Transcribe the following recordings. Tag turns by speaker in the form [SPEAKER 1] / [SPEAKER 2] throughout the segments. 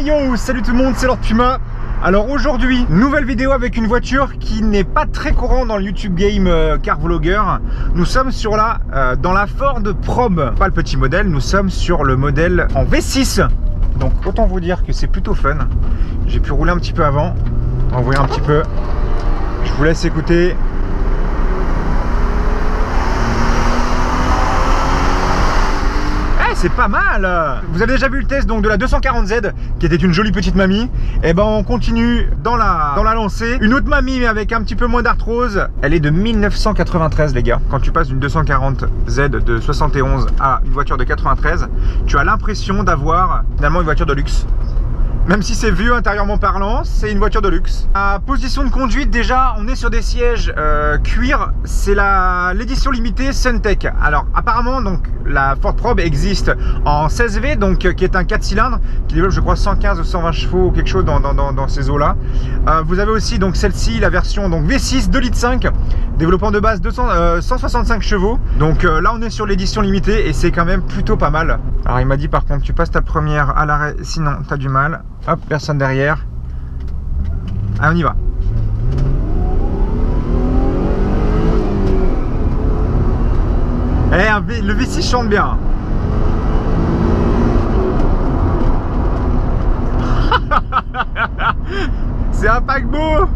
[SPEAKER 1] yo, salut tout le monde, c'est Lord Puma. Alors aujourd'hui, nouvelle vidéo avec une voiture qui n'est pas très courante dans le YouTube Game Car Vlogger. Nous sommes sur dans la Ford Probe, pas le petit modèle, nous sommes sur le modèle en V6. Donc autant vous dire que c'est plutôt fun. J'ai pu rouler un petit peu avant, on va voir un petit peu. Je vous laisse écouter. C'est pas mal. Vous avez déjà vu le test donc de la 240Z qui était une jolie petite mamie. Et ben on continue dans la lancée. Une autre mamie mais avec un petit peu moins d'arthrose. Elle est de 1993 les gars. Quand tu passes d'une 240Z de 71 à une voiture de 93, tu as l'impression d'avoir finalement une voiture de luxe. Même si c'est vieux intérieurement parlant, c'est une voiture de luxe. À position de conduite, déjà, on est sur des sièges cuir. C'est l'édition limitée Suntech. Alors, apparemment, donc, la Ford Probe existe en 16V, donc qui est un 4 cylindres, qui développe, je crois, 115 ou 120 chevaux ou quelque chose dans ces eaux-là. Vous avez aussi, donc, celle-ci, la version donc V6 2,5 litres, développant de base 165 chevaux. Donc là, on est sur l'édition limitée et c'est quand même plutôt pas mal. Alors, il m'a dit, par contre, tu passes ta première à l'arrêt, sinon, t'as du mal. Hop, personne derrière. Allez, on y va. Eh, le V6 chante bien. C'est un paquebot.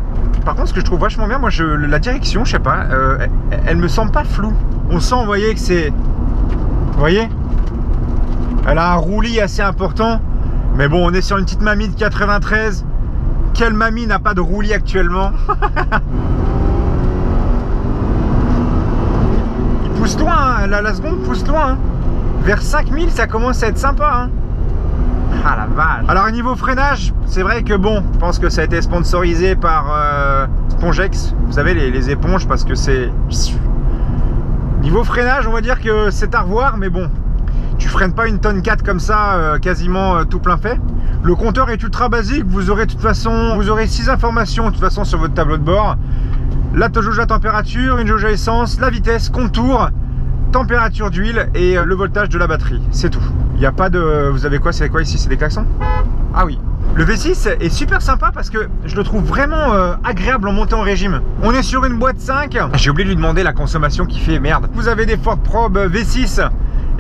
[SPEAKER 1] Par contre, ce que je trouve vachement bien, moi, la direction, je sais pas, elle me semble pas floue. On sent, vous voyez, que c'est... Vous voyez, elle a un roulis assez important. Mais bon, on est sur une petite mamie de 93. Quelle mamie n'a pas de roulis actuellement? Il pousse loin, hein. La seconde pousse loin. Hein. Vers 5000, ça commence à être sympa. Hein. Ah la vache. Alors niveau freinage, c'est vrai que bon, je pense que ça a été sponsorisé par Spongex. Vous savez, les éponges, parce que c'est... Niveau freinage, on va dire que c'est à revoir, mais bon. Tu freines pas une tonne 4 comme ça, quasiment tout plein fait. Le compteur est ultra basique, vous aurez de toute façon, 6 informations de toute façon sur votre tableau de bord. La jauge à température, une jauge à essence, la vitesse, contour, température d'huile et le voltage de la batterie. C'est tout. Il n'y a pas de... Vous avez quoi? C'est quoi ici? C'est des klaxons? Ah oui. Le V6 est super sympa parce que je le trouve vraiment agréable en montée en régime. On est sur une boîte 5. J'ai oublié de lui demander la consommation qu'il fait, merde. Vous avez des Ford Probe V6.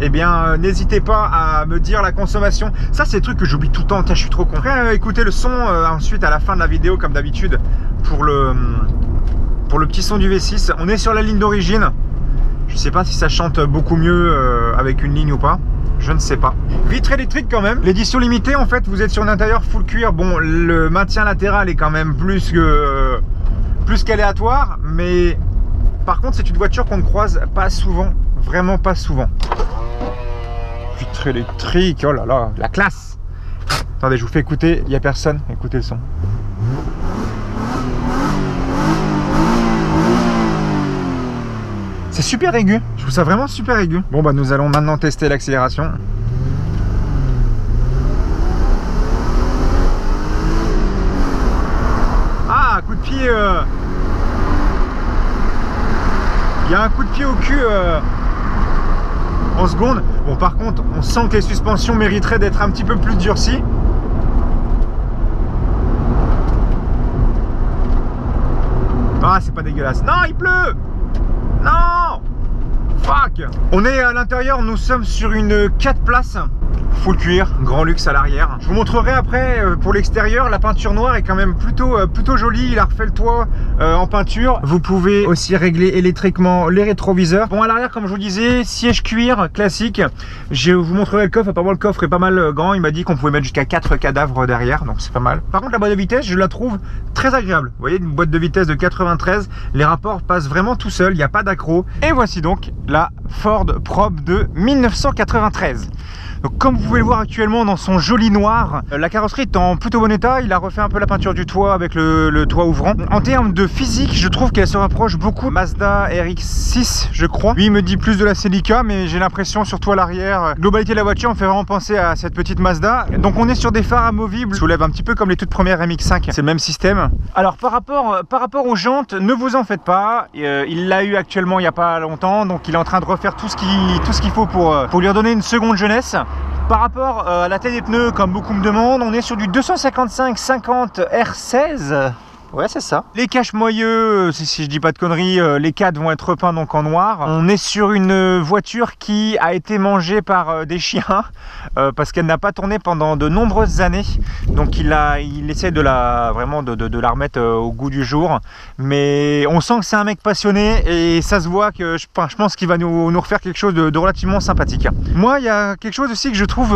[SPEAKER 1] Eh bien, n'hésitez pas à me dire la consommation. Ça, c'est des trucs que j'oublie tout le temps. Je suis trop con. Après, écoutez le son ensuite à la fin de la vidéo, comme d'habitude, pour le petit son du V6. On est sur la ligne d'origine. Je ne sais pas si ça chante beaucoup mieux avec une ligne ou pas. Je ne sais pas. Vitre électrique quand même. L'édition limitée, en fait, vous êtes sur un intérieur full cuir. Bon, le maintien latéral est quand même plus qu'aléatoire. Mais par contre, c'est une voiture qu'on ne croise pas souvent. Vraiment pas souvent. Vitre électrique, oh là là, la classe. Attendez, je vous fais écouter, il n'y a personne, écoutez le son. C'est super aigu, je trouve ça vraiment super aigu. Bon bah nous allons maintenant tester l'accélération. Ah, coup de pied il y a un coup de pied au cul en seconde. Bon, par contre, on sent que les suspensions mériteraient d'être un petit peu plus durcies. Ah, c'est pas dégueulasse. Non, il pleut. Non. Fuck. On est à l'intérieur, nous sommes sur une 4 places. Full cuir, grand luxe à l'arrière. Je vous montrerai après pour l'extérieur. La peinture noire est quand même plutôt jolie. Il a refait le toit en peinture. Vous pouvez aussi régler électriquement les rétroviseurs. Bon, à l'arrière, comme je vous disais, siège cuir classique. Je vous montrerai le coffre. Apparemment, le coffre est pas mal grand. Il m'a dit qu'on pouvait mettre jusqu'à 4 cadavres derrière, donc c'est pas mal. Par contre, la boîte de vitesse, je la trouve très agréable. Vous voyez, une boîte de vitesse de 93. Les rapports passent vraiment tout seuls. Il n'y a pas d'accro. Et voici donc la Ford Probe de 1993. Donc, comme vous pouvez le voir actuellement dans son joli noir, la carrosserie est en plutôt bon état. Il a refait un peu la peinture du toit avec le toit ouvrant. En termes de physique, je trouve qu'elle se rapproche beaucoup Mazda RX-6, je crois. Lui, il me dit plus de la Celica, mais j'ai l'impression, surtout à l'arrière, globalité de la voiture, on fait vraiment penser à cette petite Mazda. Donc on est sur des phares amovibles, soulève un petit peu comme les toutes premières MX-5. C'est le même système. Alors par rapport aux jantes, ne vous en faites pas. Il l'a eu actuellement il n'y a pas longtemps, donc il est en train de refaire tout ce qu'il faut pour lui redonner une seconde jeunesse. Par rapport à la taille des pneus, comme beaucoup me demandent, on est sur du 255-50 R16. Ouais, c'est ça. Les caches moyeux, si je dis pas de conneries, les cadres vont être repeints donc en noir. On est sur une voiture qui a été mangée par des chiens parce qu'elle n'a pas tourné pendant de nombreuses années. Donc il essaie de la la remettre au goût du jour. Mais on sent que c'est un mec passionné et ça se voit que je pense qu'il va nous refaire quelque chose de relativement sympathique. Moi, il y a quelque chose aussi que je trouve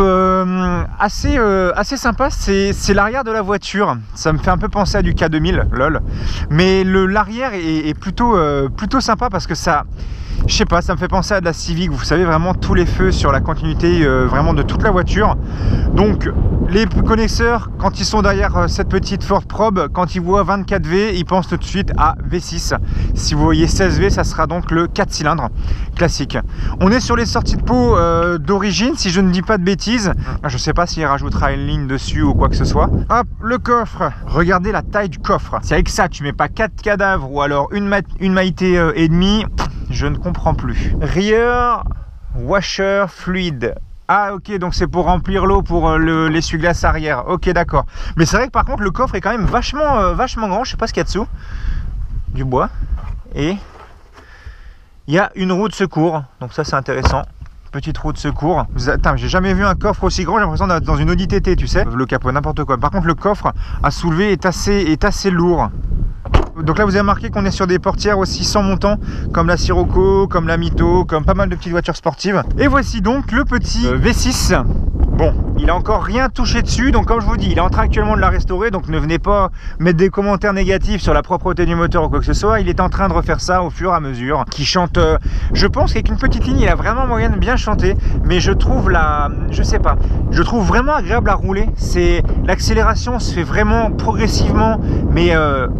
[SPEAKER 1] assez sympa, c'est l'arrière de la voiture. Ça me fait un peu penser à du K2000. Lol. Mais l'arrière est plutôt sympa parce que ça, je sais pas, ça me fait penser à de la Civic. Vous savez, vraiment tous les feux sur la continuité vraiment de toute la voiture. Donc les connaisseurs, quand ils sont derrière cette petite Ford Probe, quand ils voient 24V, ils pensent tout de suite à V6. Si vous voyez 16V, ça sera donc le 4 cylindres classique. On est sur les sorties de peau d'origine, si je ne dis pas de bêtises. Je sais pas s'il rajoutera une ligne dessus ou quoi que ce soit. Hop, le coffre. Regardez la taille du coffre. C'est avec ça, tu mets pas 4 cadavres ou alors une maïté et demie. Je ne comprends plus. Rear washer fluid. Ah ok, donc c'est pour remplir l'eau pour l'essuie-glace arrière. Ok, d'accord. Mais c'est vrai que par contre le coffre est quand même vachement grand. Je sais pas ce qu'il y a dessous. Du bois. Et il y a une roue de secours. Donc ça c'est intéressant. Petite roue de secours. Attends, j'ai jamais vu un coffre aussi grand. J'ai l'impression d'être dans une Audi TT, tu sais. Le capot, n'importe quoi. Par contre le coffre à soulever est assez lourd. Donc là vous avez remarqué qu'on est sur des portières aussi sans montant, comme la Sirocco, comme la Mito, comme pas mal de petites voitures sportives. Et voici donc le petit V6. Bon, il a encore rien touché dessus, donc comme je vous dis, il est en train actuellement de la restaurer, donc ne venez pas mettre des commentaires négatifs sur la propreté du moteur ou quoi que ce soit. Il est en train de refaire ça au fur et à mesure. Qui chante, je pense qu'avec une petite ligne, il a vraiment moyen de bien chanter, mais je trouve je sais pas, je trouve vraiment agréable à rouler. C'est l'accélération se fait vraiment progressivement, mais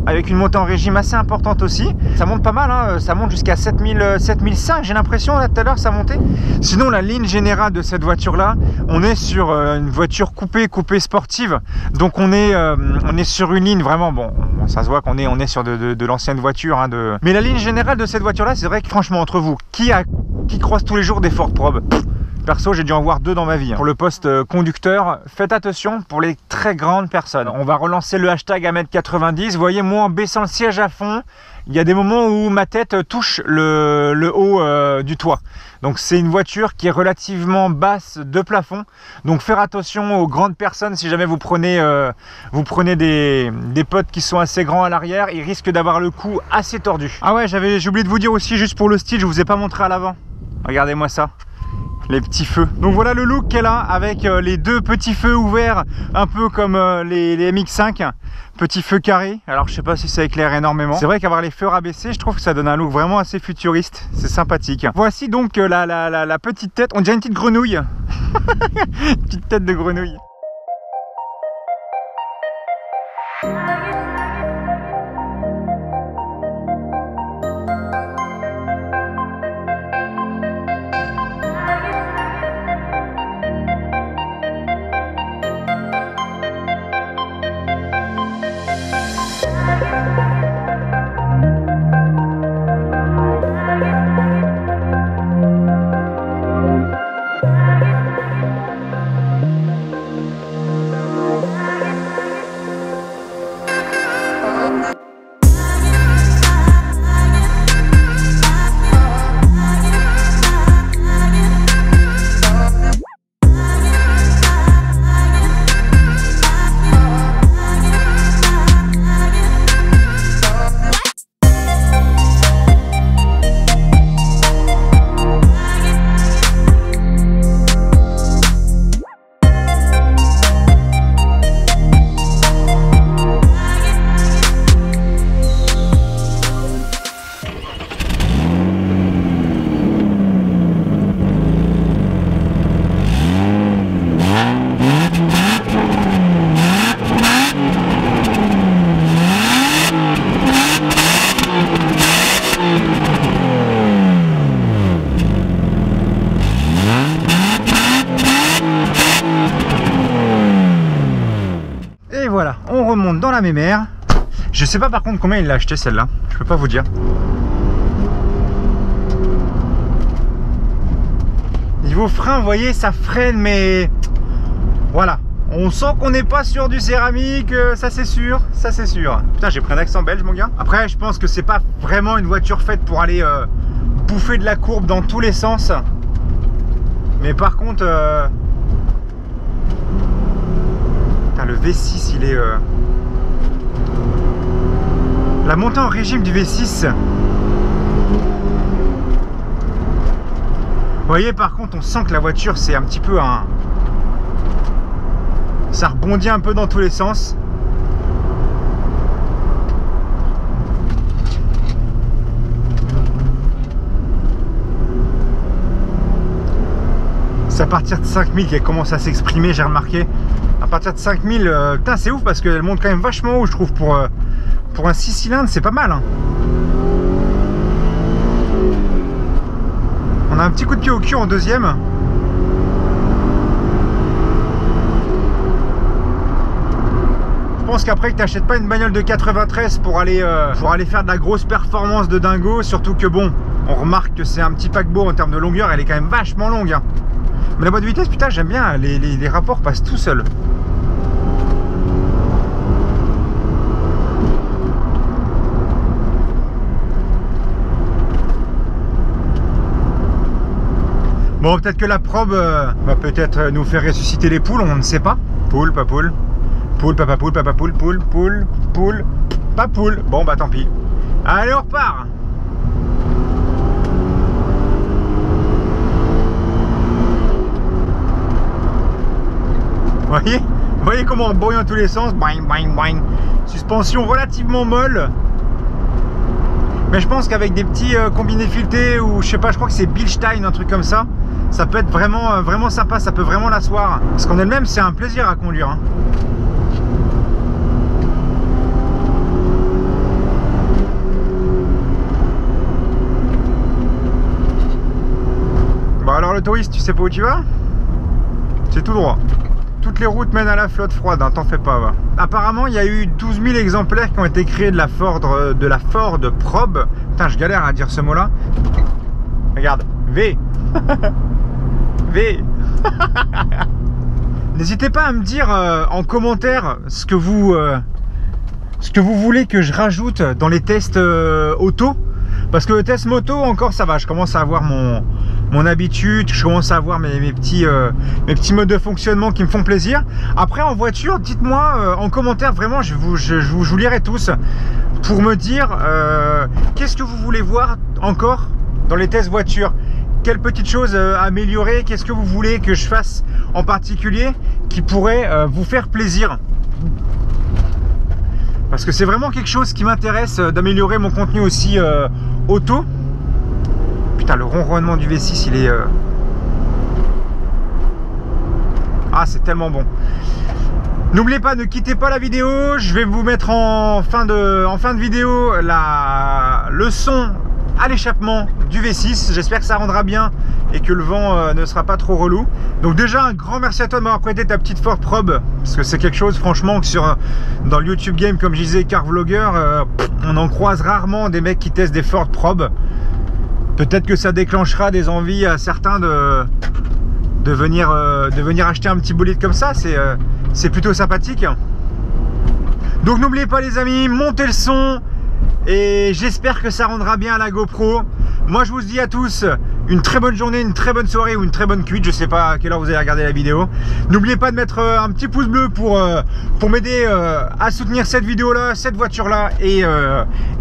[SPEAKER 1] avec une montée en régime assez importante aussi. Ça monte pas mal, hein, ça monte jusqu'à 7005, j'ai l'impression, là tout à l'heure ça montait. Sinon la ligne générale de cette voiture là, on est sur une voiture coupée sportive, donc on est sur une ligne vraiment, bon ça se voit qu'on est sur de l'ancienne voiture, hein, mais la ligne générale de cette voiture là, c'est vrai que franchement entre vous, qui croise tous les jours des Ford Probe? Perso, j'ai dû en voir 2 dans ma vie. Pour le poste conducteur, faites attention pour les très grandes personnes. On va relancer le hashtag 1m90. Vous voyez, moi en baissant le siège à fond, il y a des moments où ma tête touche le haut du toit. Donc c'est une voiture qui est relativement basse de plafond. Donc faire attention aux grandes personnes. Si jamais vous prenez des potes qui sont assez grands à l'arrière, ils risquent d'avoir le cou assez tordu. Ah ouais, j'ai oublié de vous dire aussi, juste pour le style, je vous ai pas montré à l'avant. Regardez-moi ça. Les petits feux. Donc voilà le look qu'elle a avec les 2 petits feux ouverts, un peu comme les MX5, petits feux carrés. Alors je sais pas si ça éclaire énormément. C'est vrai qu'avoir les feux rabaissés, je trouve que ça donne un look vraiment assez futuriste. C'est sympathique. Voici donc la petite tête. On dirait une petite grenouille. Une petite tête de grenouille. Voilà, on remonte dans la mémère. Je sais pas par contre combien il l'a acheté celle-là, je peux pas vous dire. Niveau frein, vous voyez, ça freine, mais Voilà, on sent qu'on n'est pas sur du céramique, ça c'est sûr, ça c'est sûr. Putain, j'ai pris un accent belge, mon gars. Après, je pense que c'est pas vraiment une voiture faite pour aller bouffer de la courbe dans tous les sens. Mais par contre, putain, le V6, il est... La montée en régime du V6. Vous voyez, par contre, on sent que la voiture, c'est un petit peu un... Ça rebondit un peu dans tous les sens. C'est à partir de 5000 qu'elle commence à s'exprimer, j'ai remarqué. À partir de 5000, putain, c'est ouf parce qu'elle monte quand même vachement haut, je trouve, pour un 6 cylindres, c'est pas mal. Hein. On a un petit coup de pied au cul en deuxième. Je pense qu'après que tu n'achètes pas une bagnole de 93 pour aller faire de la grosse performance de dingo, surtout que bon, on remarque que c'est un petit paquebot en termes de longueur, elle est quand même vachement longue. Hein. Mais la boîte de vitesse, putain, j'aime bien, les rapports passent tout seuls. Bon, peut-être que la probe va peut-être nous faire ressusciter les poules, on ne sait pas. Poule, pas poule. Poule, papa poule, papa poule, poule, poule, poule, pas poule. Bon, bah tant pis. Allez, on repart. Vous voyez comment on brouille dans tous les sens. Boing, boing, boing. Suspension relativement molle. Mais je pense qu'avec des petits combinés filetés ou je sais pas, je crois que c'est Bilstein, un truc comme ça, ça peut être vraiment sympa, ça peut vraiment l'asseoir. Parce qu'en elle-même, c'est un plaisir à conduire. Hein. Bon alors le touriste, tu sais pas où tu vas? C'est tout droit. Toutes les routes mènent à la flotte froide, hein, t'en fais pas. Va. Apparemment, il y a eu 12 000 exemplaires qui ont été créés de la Ford Probe. Putain, je galère à dire ce mot-là. Regarde, V. V. N'hésitez pas à me dire en commentaire ce que vous voulez que je rajoute dans les tests auto. Parce que le test moto, encore ça va, je commence à avoir mon habitude, je commence à avoir mes petits modes de fonctionnement qui me font plaisir. Après en voiture, dites-moi en commentaire, vraiment je vous lirai tous pour me dire qu'est-ce que vous voulez voir encore dans les tests voiture. Quelles petites choses à améliorer, qu'est-ce que vous voulez que je fasse en particulier qui pourrait vous faire plaisir. Parce que c'est vraiment quelque chose qui m'intéresse d'améliorer mon contenu aussi auto. Putain, le ronronnement du V6, il est... Ah, c'est tellement bon. N'oubliez pas, ne quittez pas la vidéo. Je vais vous mettre en fin de vidéo le son à l'échappement du V6. J'espère que ça rendra bien et que le vent ne sera pas trop relou. Donc déjà, un grand merci à toi de m'avoir prêté ta petite Ford Probe. Parce que c'est quelque chose, franchement, que dans le YouTube Game, comme je disais, car vlogger, on en croise rarement des mecs qui testent des Ford Probe. Peut-être que ça déclenchera des envies à certains de venir acheter un petit bolide comme ça. C'est plutôt sympathique. Donc n'oubliez pas les amis, montez le son. Et j'espère que ça rendra bien à la GoPro. Moi je vous dis à tous une très bonne journée, une très bonne soirée ou une très bonne cuite. Je sais pas à quelle heure vous allez regarder la vidéo. N'oubliez pas de mettre un petit pouce bleu pour m'aider à soutenir cette vidéo là, cette voiture là, et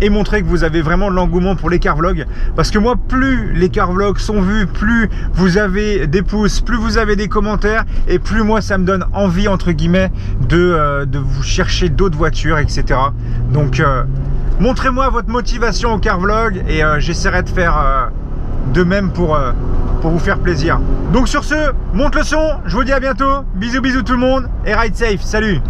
[SPEAKER 1] montrer que vous avez vraiment de l'engouement pour les car vlogs. Parce que moi, plus les car vlogs sont vus, plus vous avez des pouces, plus vous avez des commentaires, et plus moi ça me donne envie entre guillemets de vous chercher d'autres voitures, etc. Donc montrez-moi votre motivation au car vlog et j'essaierai de faire de même pour vous faire plaisir. Donc sur ce, monte le son, je vous dis à bientôt, bisous bisous tout le monde et ride safe, salut.